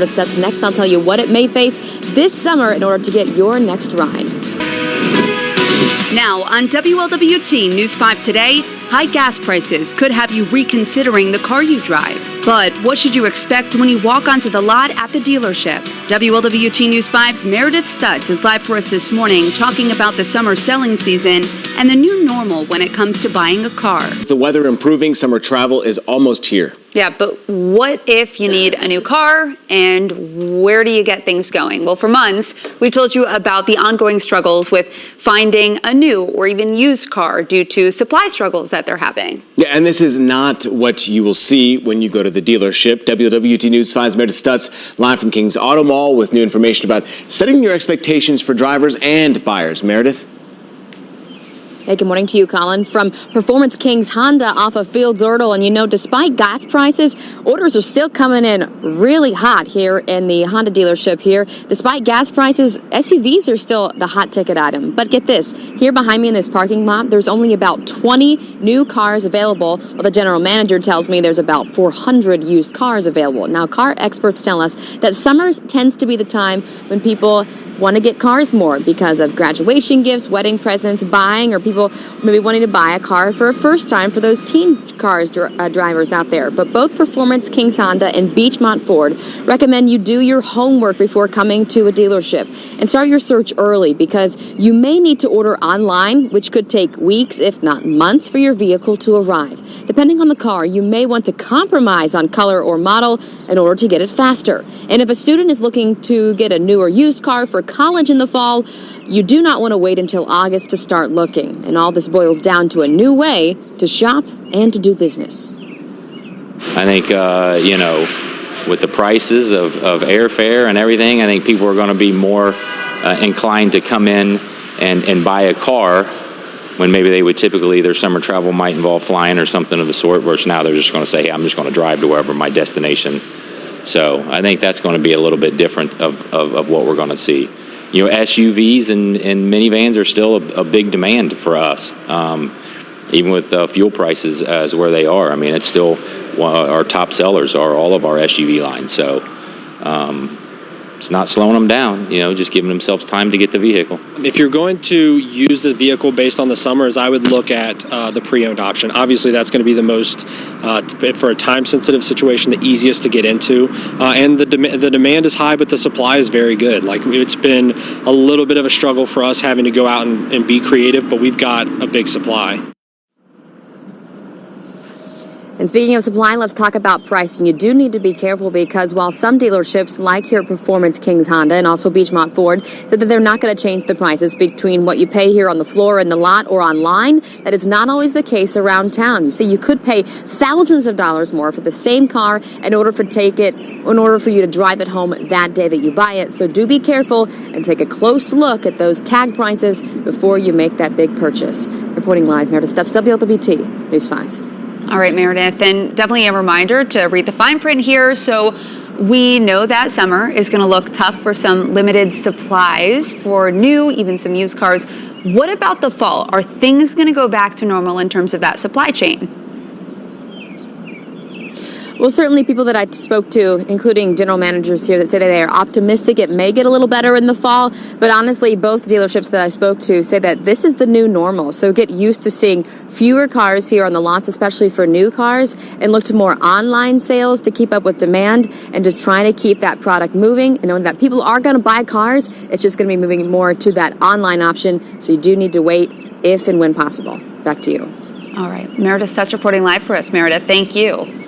Meredith Stutz. Next, I'll tell you what it may face this summer in order to get your next ride. Now, on WLWT News 5 today, high gas prices could have you reconsidering the car you drive. But what should you expect when you walk onto the lot at the dealership? WLWT News 5's Meredith Stutz is live for us this morning talking about the summer selling season and the new normal when it comes to buying a car. The weather improving, summer travel is almost here. Yeah, but what if you need a new car, and where do you get things going? Well, for months, we've told you about the ongoing struggles with finding a new or even used car due to supply struggles that they're having. Yeah, and this is not what you will see when you go to the dealership. WLWT News 5's Meredith Stutz live from King's Auto Mall with new information about setting your expectations for drivers and buyers. Meredith? Hey, good morning to you, Colin. From Performance Kings Honda off of Fields Ortal. And despite gas prices, orders are still coming in really hot here in the Honda dealership here. Despite gas prices, SUVs are still the hot ticket item. But get this, here behind me in this parking lot, there's only about 20 new cars available. Well, the general manager tells me there's about 400 used cars available. Now, car experts tell us that summer tends to be the time when people want to get cars more because of graduation gifts, wedding presents, buying, or people maybe wanting to buy a car for a first time for those teen cars drivers out there. But both Performance Kings Honda and Beachmont Ford recommend you do your homework before coming to a dealership and start your search early because you may need to order online, which could take weeks, if not months, for your vehicle to arrive. Depending on the car, you may want to compromise on color or model in order to get it faster. And if a student is looking to get a new or used car for college in the fall, you do not want to wait until August to start looking. And all this boils down to a new way to shop and to do business. I think, with the prices of airfare and everything, I think people are going to be more inclined to come in and buy a car when maybe they would typically, their summer travel might involve flying or something of the sort, whereas now they're just going to say, hey, I'm just going to drive to wherever my destination. So I think that's going to be a little bit different of what we're going to see. SUVs and minivans are still a big demand for us, even with fuel prices as where they are. I mean, it's still our top sellers are all of our SUV lines. So it's not slowing them down, just giving themselves time to get the vehicle. If you're going to use the vehicle based on the summers, I would look at the pre-owned option. Obviously, that's going to be the most, for a time-sensitive situation, the easiest to get into. And the demand is high, but the supply is very good. Like, it's been a little bit of a struggle for us having to go out and be creative, but we've got a big supply. And speaking of supply, let's talk about pricing. You do need to be careful because while some dealerships, like here at Performance Kings Honda and also Beachmont Ford, said that they're not going to change the prices between what you pay here on the floor in the lot or online, that is not always the case around town. You see, you could pay thousands of dollars more for the same car in order for you to drive it home that day that you buy it. So do be careful and take a close look at those tag prices before you make that big purchase. Reporting live, Meredith Stutz, WLWT News 5. All right, Meredith, and definitely a reminder to read the fine print here. So we know that summer is going to look tough for some limited supplies for new, even some used cars. What about the fall? Are things going to go back to normal in terms of that supply chain? Well, certainly people that I spoke to, including general managers here, that say that they are optimistic it may get a little better in the fall. But honestly, both dealerships that I spoke to say that this is the new normal. So get used to seeing fewer cars here on the lots, especially for new cars, and look to more online sales to keep up with demand and just trying to keep that product moving and knowing that people are going to buy cars. It's just going to be moving more to that online option. So you do need to wait if and when possible. Back to you. All right. Meredith Stutz reporting live for us. Meredith, thank you.